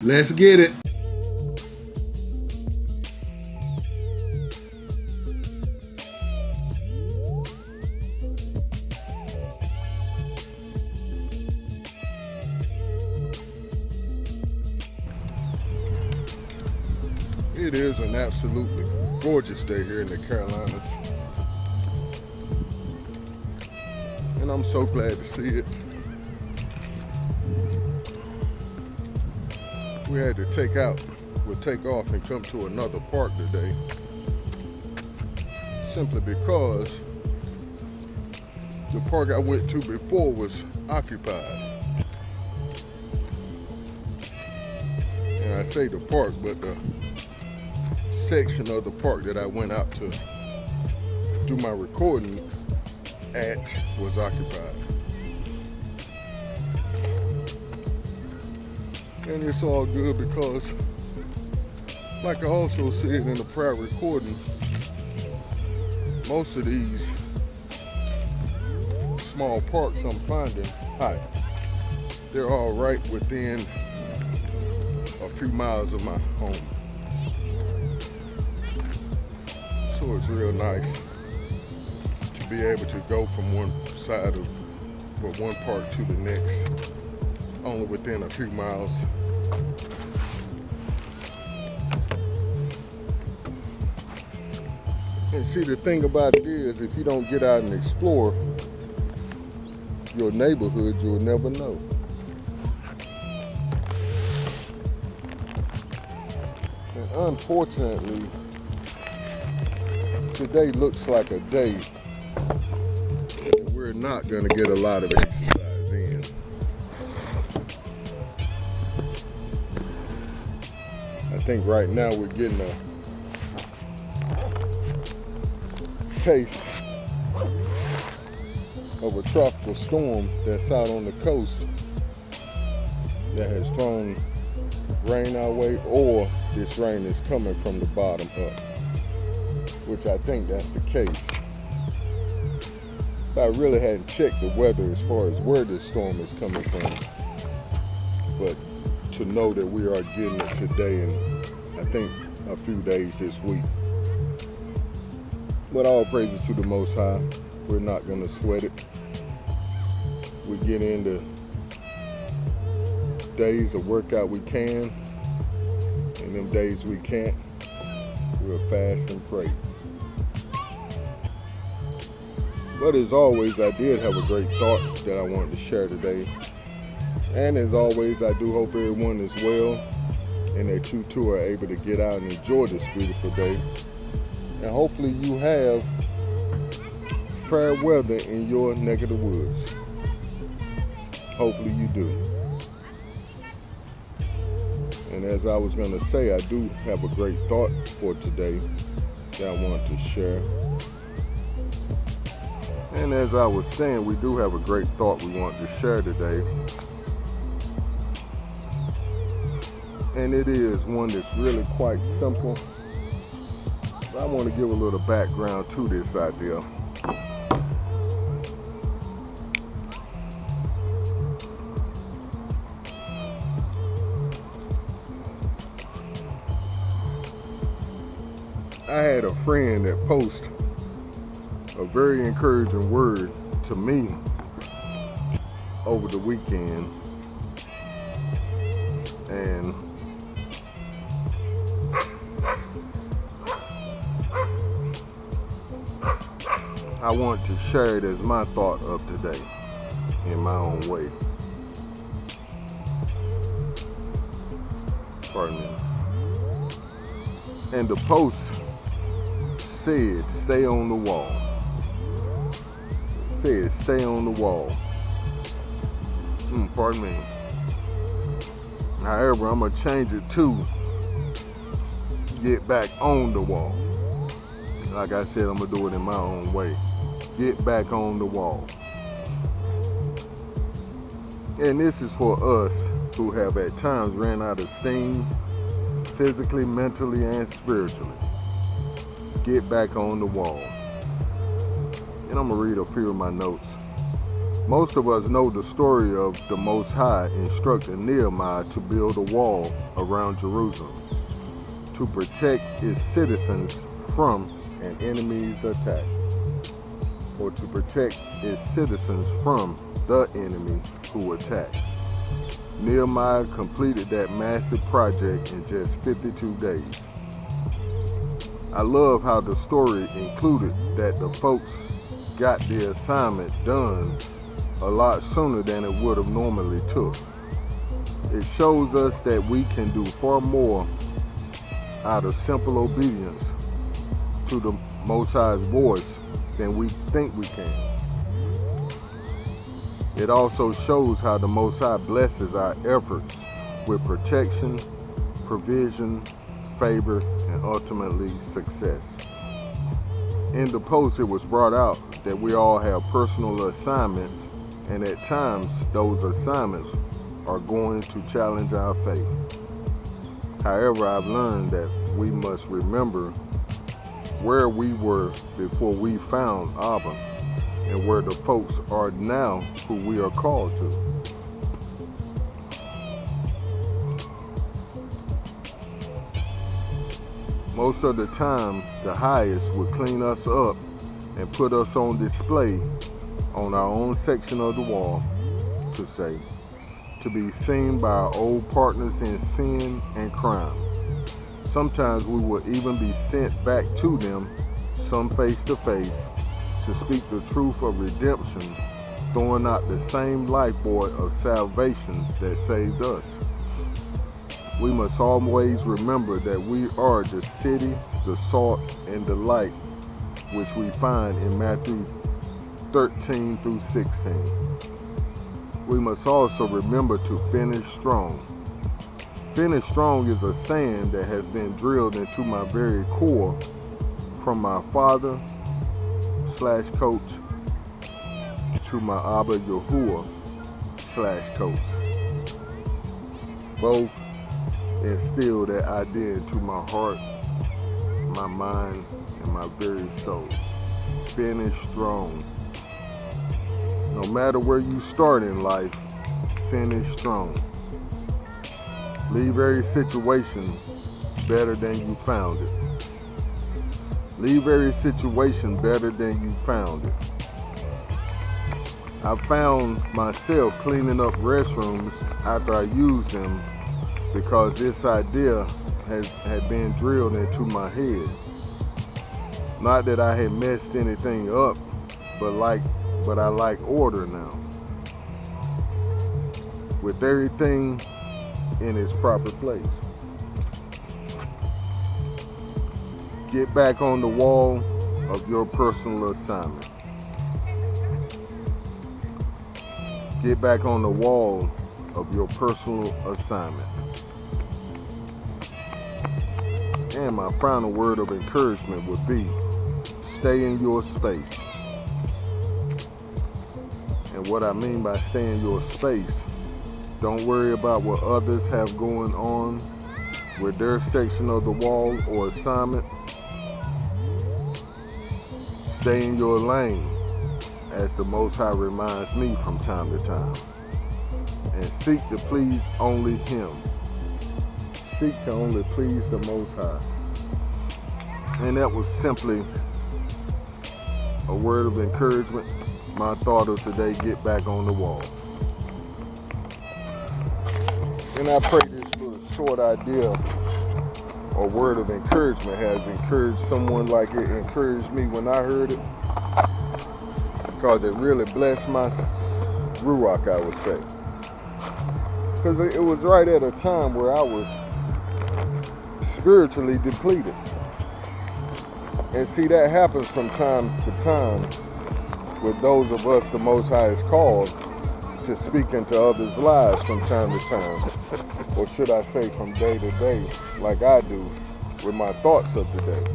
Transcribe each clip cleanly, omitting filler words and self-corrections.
Let's get it. It is an absolutely gorgeous day here in the Carolinas, and I'm so glad to see it. We had to take off and come to another park today, simply because the park I went to before was occupied. And I say the park, but the section of the park that I went out to do my recording at was occupied. And it's all good because, like I also said in the prior recording, most of these small parks I'm finding, they're all right within a few miles of my home. So it's real nice to be able to go from one park to the next, only within a few miles. And see, the thing about it is, if you don't get out and explore your neighborhood, you'll never know. And unfortunately, today looks like a day that we're not going to get a lot of exercise in. I think right now we're getting a taste of a tropical storm that's out on the coast that has thrown rain our way, or this rain is coming from the bottom up, which I think that's the case. I really hadn't checked the weather as far as where this storm is coming from, but to know that we are getting it today and I think a few days this week. But all praises to the Most High. We're not going to sweat it. We get into days of workout we can, and them days we can't, we'll fast and pray. But as always, I did have a great thought that I wanted to share today. And as always, I do hope everyone is well and that you too are able to get out and enjoy this beautiful day. And hopefully you have fair weather in your neck of the woods. Hopefully you do. And as I was going to say, I do have a great thought for today that I want to share. And as I was saying, we do have a great thought we want to share today. And it is one that's really quite simple. But I want to give a little background to this idea. I had a friend that posted a very encouraging word to me over the weekend, and I want to share it as my thought of today in my own way. Pardon me. And the post said, stay on the wall. It said, stay on the wall. Pardon me. However, I'm going to change it to get back on the wall. Like I said, I'm going to do it in my own way. Get back on the wall. And this is for us who have at times ran out of steam, physically, mentally, and spiritually. Get back on the wall. And I'm going to read a few of my notes. Most of us know the story of the Most High instructing Nehemiah to build a wall around Jerusalem to protect its citizens from an enemy's attack, or to protect its citizens from the enemy who attacked. Nehemiah completed that massive project in just 52 days. I love how the story included that the folks got the assignment done a lot sooner than it would have normally took. It shows us that we can do far more out of simple obedience to the Most High's voice than we think we can. It also shows how the Most High blesses our efforts with protection, provision, favor, and ultimately success. In the post, it was brought out that we all have personal assignments, and at times those assignments are going to challenge our faith. However, I've learned that we must remember where we were before we found Abba, and where the folks are now who we are called to. Most of the time, the highest would clean us up and put us on display on our own section of the wall, to be seen by our old partners in sin and crime. Sometimes we will even be sent back to them, some face to face, to speak the truth of redemption, throwing out the same lifeboat of salvation that saved us. We must always remember that we are the city, the salt, and the light, which we find in Matthew 13 through 16. We must also remember to finish strong. Finish strong is a saying that has been drilled into my very core from my father/coach to my Abba Yahuwah/coach. Both instill that idea into my heart, my mind, and my very soul. Finish strong. No matter where you start in life, finish strong. Leave every situation better than you found it. Leave every situation better than you found it. I found myself cleaning up restrooms after I used them because this idea had been drilled into my head. Not that I had messed anything up, but I like order now. With everything in its proper place. Get back on the wall of your personal assignment. Get back on the wall of your personal assignment. And my final word of encouragement would be, stay in your space. And what I mean by stay in your space, don't worry about what others have going on with their section of the wall or assignment. Stay in your lane, as the Most High reminds me from time to time. And seek to please only Him. Seek to only please the Most High. And that was simply a word of encouragement. My thought of today, get back on the wall. And I pray this little short idea or word of encouragement has encouraged someone like it encouraged me when I heard it. Because it really blessed my ruach, I would say. Because it was right at a time where I was spiritually depleted. And see, that happens from time to time with those of us the Most High has called to speak into others' lives from time to time. Or should I say from day to day, like I do with my thoughts of the day.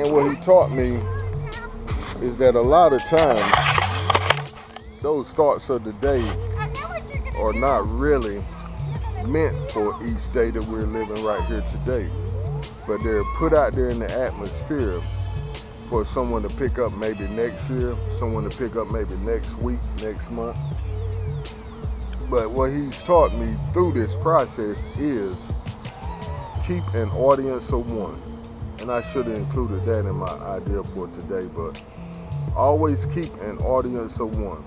And what he taught me is that a lot of times, those thoughts of the day are not really meant for each day that we're living right here today. But they're put out there in the atmosphere for someone to pick up maybe next year, someone to pick up maybe next week, next month. But what he's taught me through this process is keep an audience of one. And I should have included that in my idea for today, but always keep an audience of one.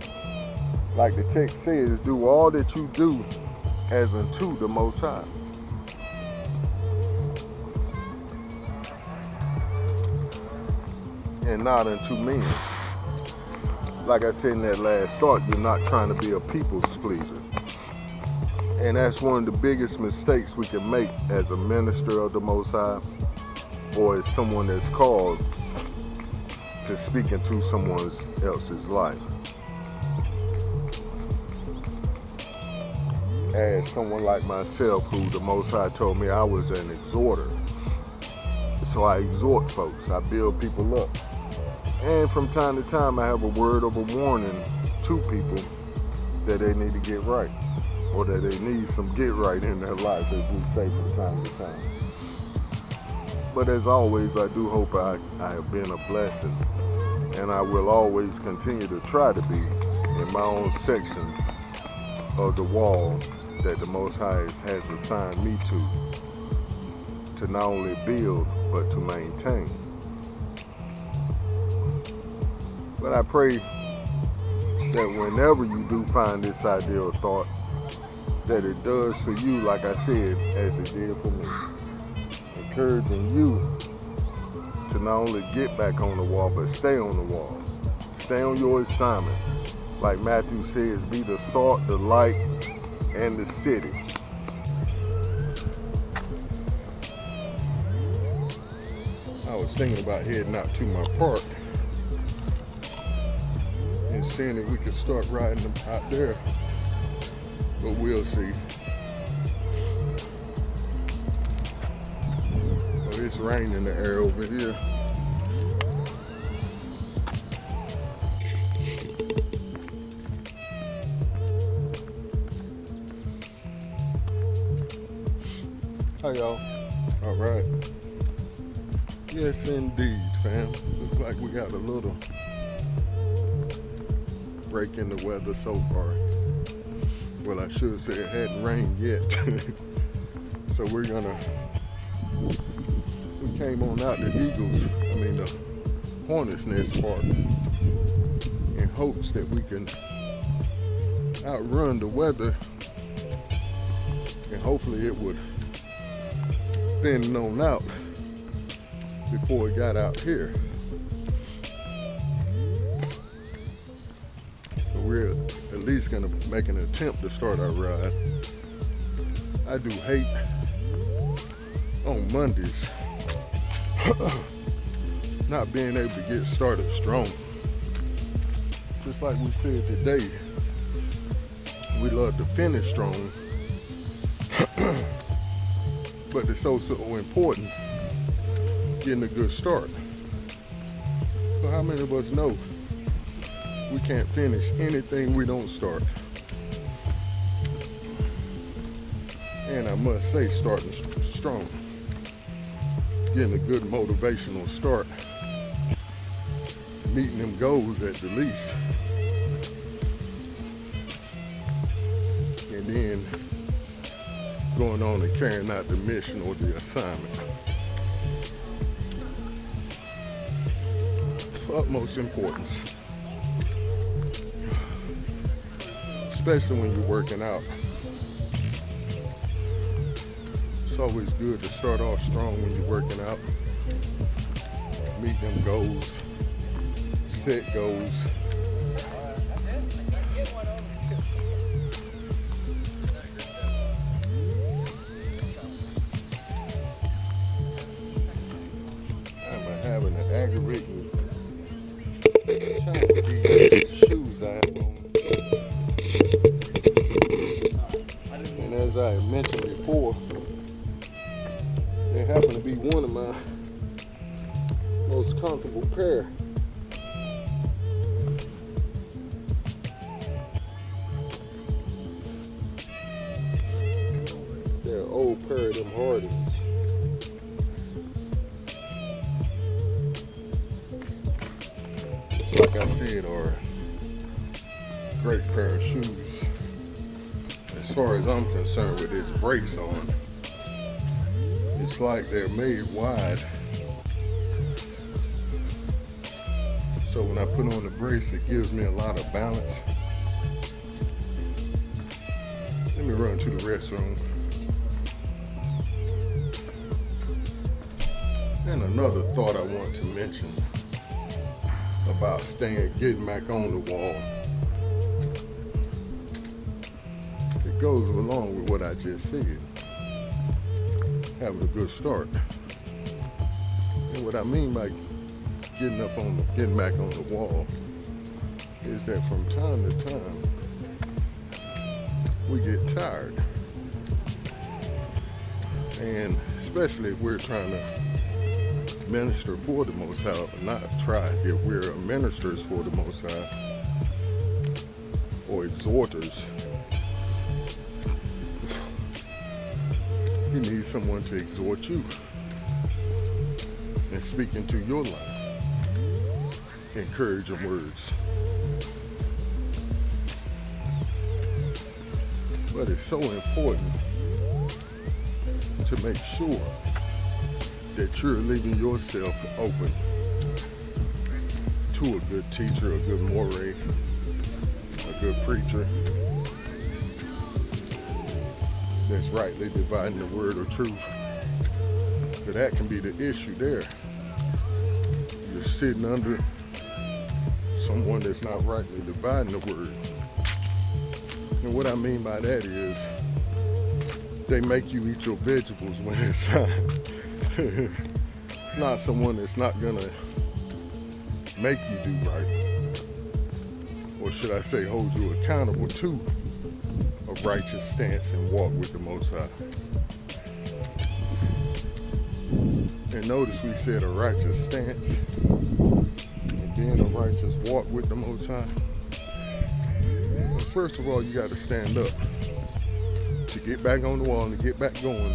Like the text says, do all that you do as unto the Most High. And not unto men. Like I said in that last thought, you're not trying to be a people's pleaser. And that's one of the biggest mistakes we can make as a minister of the Most High, or as someone that's called to speak into someone else's life. As someone like myself, who the Most High told me I was an exhorter. So I exhort folks, I build people up. And from time to time I have a word of a warning to people that they need to get right, or that they need some get right in their life, as we say from time to time. But as always, I do hope I have been a blessing, and I will always continue to try to be in my own section of the wall that the Most High has assigned me to not only build, but to maintain. But I pray that whenever you do find this ideal thought, that it does for you, like I said, as it did for me. Encouraging you to not only get back on the wall, but stay on the wall. Stay on your assignment. Like Matthew says, be the salt, the light, and the city. I was thinking about heading out to my park and seeing if we could start riding them out there, but we'll see. Oh, it's raining in the air over here. Hi y'all. All right. Yes indeed, fam. Looks like we got a little break in the weather so far. Well, I should say it hadn't rained yet. So we came on out the Hornet's Nest Park in hopes that we can outrun the weather, and hopefully it would thin on out before it got out here. But we're at least gonna make an attempt to start our ride. I do hate on Mondays not being able to get started strong. Just like we said today, we love to finish strong. But it's so important getting a good start. So how many of us know we can't finish anything we don't start? And I must say, starting strong, getting a good motivational start, meeting them goals at the least, and then going on and carrying out the mission or the assignment. Utmost importance, especially when you're working out. It's always good to start off strong when you're working out. Meet them goals, set goals. I'm having an aggravating time with these shoes I have on. And as I mentioned before, they happen to be one of my most comfortable pair. They're an old pair of them Hardys. like I said, are a great pair of shoes. As far as I'm concerned with this brace on, it's like they're made wide. So when I put on the brace, it gives me a lot of balance. Let me run to the restroom. And another thought I want to mention about getting back on the wall. It goes along with what I just said. Having a good start. And what I mean by getting back on the wall is that from time to time we get tired. And especially if we're trying to minister for the Most High, if we're ministers for the Most High or exhorters, you need someone to exhort you and speak into your life. Encouraging words. But it's so important to make sure that you're leaving yourself open to a good teacher, a good moray, a good preacher that's rightly dividing the word of truth. But that can be the issue there. You're sitting under someone that's not rightly dividing the word. And what I mean by that is they make you eat your vegetables when it's time. Not someone that's not gonna make you do right, or should I say hold you accountable to a righteous stance and walk with the Most High. And notice we said a righteous stance and then a righteous walk with the Most High. Well, first of all, you got to stand up to get back on the wall and to get back going.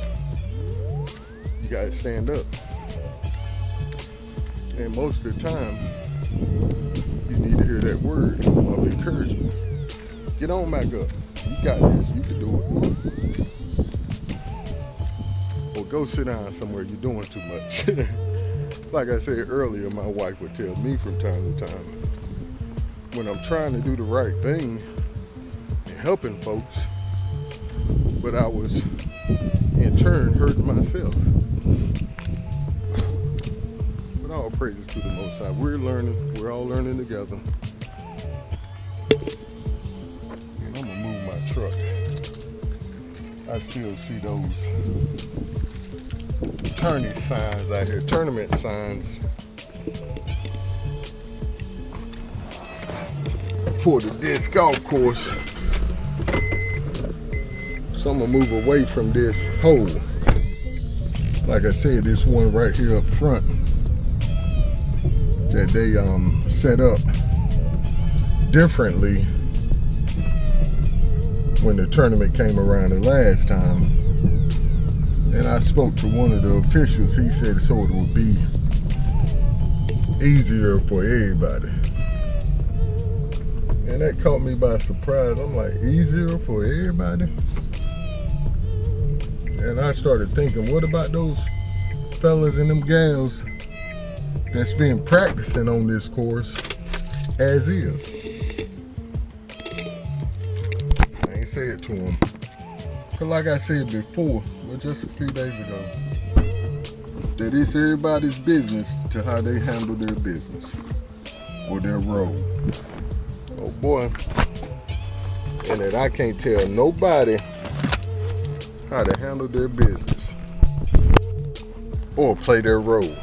You got to stand up. And most of the time, you need to hear that word of encouragement. Get on back up. You got this. You can do it. Or go sit down somewhere. You're doing too much. Like I said earlier, my wife would tell me from time to time, when I'm trying to do the right thing and helping folks, but I was in turn hurting myself. But all praises to the Most High. We're all learning together. And I'm gonna move my truck. I still see those tourney signs out here, tournament signs for the disc golf course. So I'm gonna move away from this hole. Like I said, this one right here up front that they set up differently when the tournament came around the last time. And I spoke to one of the officials. He said so it would be easier for everybody. And that caught me by surprise. I'm like, easier for everybody? And I started thinking, what about those fellas and them gals that's been practicing on this course as is? I ain't say it to them. Because like I said before, just a few days ago, that it's everybody's business to how they handle their business or their role. Oh boy. And that I can't tell nobody how to handle their business or play their role.